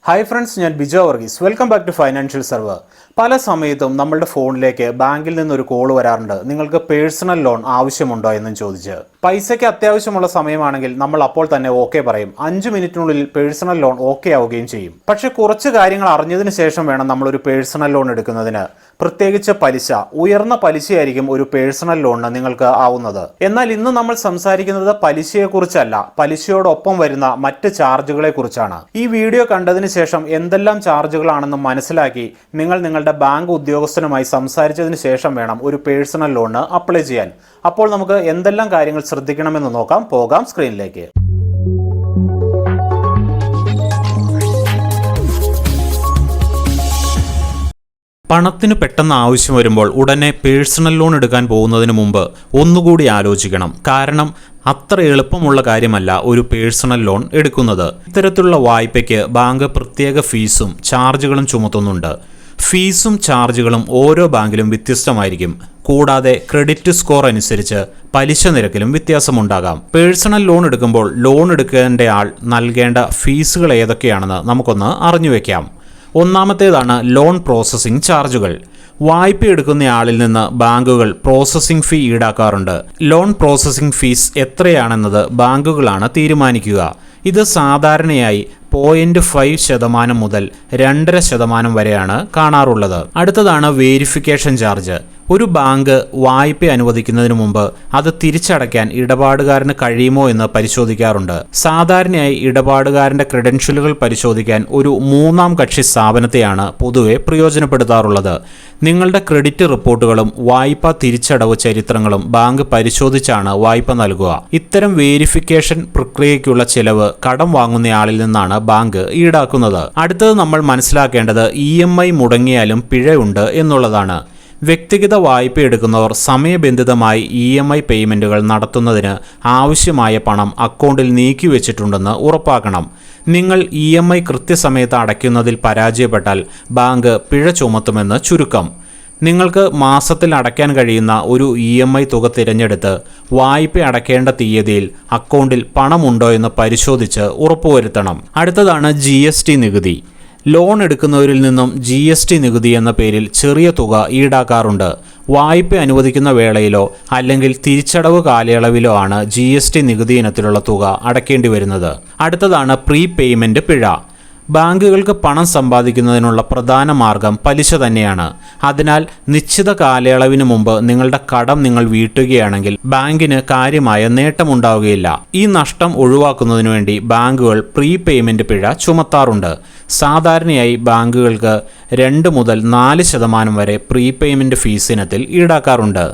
Hi friends, ഞാൻ Bijo Varghese. Welcome back to financial server. പല സമയത്തും നമ്മളുടെ ഫോണിലേക്ക് ബാങ്കിൽ നിന്നൊരു കോൾ വരാറുണ്ട്. നിങ്ങൾക്ക് പേഴ്സണൽ ലോൺ ആവശ്യമുണ്ടോ എന്നും ചോദിച്ച്. പൈസയ്ക്ക് അത്യാവശ്യമുള്ള സമയമാണെങ്കിൽ നമ്മൾ അപ്പോൾ തന്നെ ഓക്കെ പറയും. 5 മിനിറ്റിനുള്ളിൽ പേഴ്സണൽ ലോൺ ഓക്കെ ആവുകയും ചെയ്യും. പക്ഷെ കുറച്ച് കാര്യങ്ങൾ അറിഞ്ഞതിന് ശേഷം വേണം നമ്മളൊരു പേഴ്സണൽ ലോൺ എടുക്കുന്നതിന്. പ്രത്യേകിച്ച് പലിശ, ഉയർന്ന പലിശയായിരിക്കും ഒരു പേഴ്സണൽ ലോണിന് നിങ്ങൾക്ക് ആവുന്നത്. എന്നാൽ ഇന്ന് നമ്മൾ സംസാരിക്കുന്നത് പലിശയെക്കുറിച്ചല്ല, പലിശയോടൊപ്പം വരുന്ന മറ്റ് ചാർജുകളെ കുറിച്ചാണ്. ഈ വീഡിയോ കണ്ടതിന് ശേഷം എന്തെല്ലാം ചാർജുകളാണെന്ന് മനസ്സിലാക്കി നിങ്ങൾ നിങ്ങളുടെ ബാങ്ക് ഉദ്യോഗസ്ഥനുമായി സംസാരിച്ചതിന് ശേഷം വേണം ഒരു പേഴ്സണൽ ലോണിന് അപ്ലൈ ചെയ്യാൻ. അപ്പോൾ നമുക്ക് എന്തെല്ലാം കാര്യങ്ങൾ ശ്രദ്ധിക്കണമെന്ന് നോക്കാം. പോകാം സ്ക്രീനിലേക്ക്. പണത്തിന് പെട്ടെന്ന് ആവശ്യം വരുമ്പോൾ ഉടനെ പേഴ്സണൽ ലോൺ എടുക്കാൻ പോകുന്നതിന് മുമ്പ് ഒന്നുകൂടി ആലോചിക്കണം. കാരണം അത്ര എളുപ്പമുള്ള കാര്യമല്ല ഒരു പേഴ്സണൽ ലോൺ എടുക്കുന്നത്. ഇത്തരത്തിലുള്ള വായ്പയ്ക്ക് ബാങ്ക് പ്രത്യേക ഫീസും ചാർജുകളും ചുമത്തുന്നുണ്ട്. ഫീസും ചാർജുകളും ഓരോ ബാങ്കിലും വ്യത്യസ്തമായിരിക്കും. കൂടാതെ ക്രെഡിറ്റ് സ്കോർ അനുസരിച്ച് പലിശ നിരക്കിലും വ്യത്യാസമുണ്ടാകാം. പേഴ്സണൽ ലോൺ എടുക്കുമ്പോൾ ലോൺ എടുക്കേണ്ട ആൾ നൽകേണ്ട ഫീസുകൾ ഏതൊക്കെയാണെന്ന് നമുക്കൊന്ന് അറിഞ്ഞുവെക്കാം. ഒന്നാമത്തേതാണ് ലോൺ പ്രോസസ്സിംഗ് ചാർജുകൾ. വായ്പ എടുക്കുന്നയാളിൽ നിന്ന് ബാങ്കുകൾ പ്രോസസ്സിംഗ് ഫീ ഈടാക്കാറുണ്ട്. ലോൺ പ്രോസസ്സിംഗ് ഫീസ് എത്രയാണെന്നത് ബാങ്കുകളാണ് തീരുമാനിക്കുക. ഇത് സാധാരണയായി 0.5% മുതൽ 2.5% വരെയാണ് കാണാറുള്ളത്. അടുത്തതാണ് വേരിഫിക്കേഷൻ ചാർജ്. ഒരു ബാങ്ക് വായ്പ അനുവദിക്കുന്നതിന് മുമ്പ് അത് തിരിച്ചടയ്ക്കാൻ ഇടപാടുകാരന് കഴിയുമോ എന്ന് പരിശോധിക്കാറുണ്ട്. സാധാരണയായി ഇടപാടുകാരന്റെ ക്രെഡൻഷ്യലുകൾ പരിശോധിക്കാൻ ഒരു 3ാം കക്ഷി സ്ഥാപനത്തെയാണ് പൊതുവെ പ്രയോജനപ്പെടുത്താറുള്ളത്. നിങ്ങളുടെ ക്രെഡിറ്റ് റിപ്പോർട്ടുകളും വായ്പാ തിരിച്ചടവ് ചരിത്രങ്ങളും ബാങ്ക് പരിശോധിച്ചാണ് വായ്പ നൽകുക. ഇത്തരം വേരിഫിക്കേഷൻ പ്രക്രിയയ്ക്കുള്ള ചെലവ് കടം വാങ്ങുന്നയാളിൽ നിന്നാണ് ബാങ്ക് ഈടാക്കുന്നത്. അടുത്തത് നമ്മൾ മനസ്സിലാക്കേണ്ടത് EMI മുടങ്ങിയാലും പിഴയുണ്ട് എന്നുള്ളതാണ്. വ്യക്തിഗത വായ്പ എടുക്കുന്നവർ സമയബന്ധിതമായി EMI പേയ്മെൻറ്റുകൾ നടത്തുന്നതിന് ആവശ്യമായ പണം അക്കൗണ്ടിൽ നീക്കിവെച്ചിട്ടുണ്ടെന്ന് ഉറപ്പാക്കണം. നിങ്ങൾ EMI കൃത്യസമയത്ത് അടയ്ക്കുന്നതിൽ പരാജയപ്പെട്ടാൽ ബാങ്ക് പിഴ ചുമത്തുമെന്ന് ചുരുക്കം. നിങ്ങൾക്ക് മാസത്തിൽ അടയ്ക്കാൻ കഴിയുന്ന ഒരു EMI തുക തിരഞ്ഞെടുത്ത് വായ്പ അടയ്ക്കേണ്ട തീയതിയിൽ അക്കൗണ്ടിൽ പണമുണ്ടോ എന്ന് പരിശോധിച്ച് ഉറപ്പുവരുത്തണം. അടുത്തതാണ് GST നികുതി. ലോൺ എടുക്കുന്നവരിൽ നിന്നും GST നികുതി എന്ന പേരിൽ ചെറിയ തുക ഈടാക്കാറുണ്ട്. വായ്പ അനുവദിക്കുന്ന വേളയിലോ അല്ലെങ്കിൽ തിരിച്ചടവ് കാലയളവിലോ ആണ് GST നികുതി ഇനത്തിലുള്ള തുക അടയ്ക്കേണ്ടി വരുന്നത്. അടുത്തതാണ് പ്രീ പേയ്മെൻറ്റ് പിഴ. ബാങ്കുകൾക്ക് പണം സമ്പാദിക്കുന്നതിനുള്ള പ്രധാന മാർഗം പലിശ തന്നെയാണ്. അതിനാൽ നിശ്ചിത കാലയളവിന് മുമ്പ് നിങ്ങളുടെ കടം നിങ്ങൾ വീട്ടുകയാണെങ്കിൽ ബാങ്കിന് കാര്യമായ നേട്ടമുണ്ടാവുകയില്ല. ഈ നഷ്ടം ഒഴിവാക്കുന്നതിനു വേണ്ടി ബാങ്കുകൾ പ്രീ പേയ്മെൻറ്റ് പിഴ ചുമത്താറുണ്ട്. സാധാരണയായി ബാങ്കുകൾക്ക് 2 മുതൽ 4% വരെ പ്രീ പേയ്മെൻറ്റ് ഫീസ് ഇനത്തിൽ ഈടാക്കാറുണ്ട്.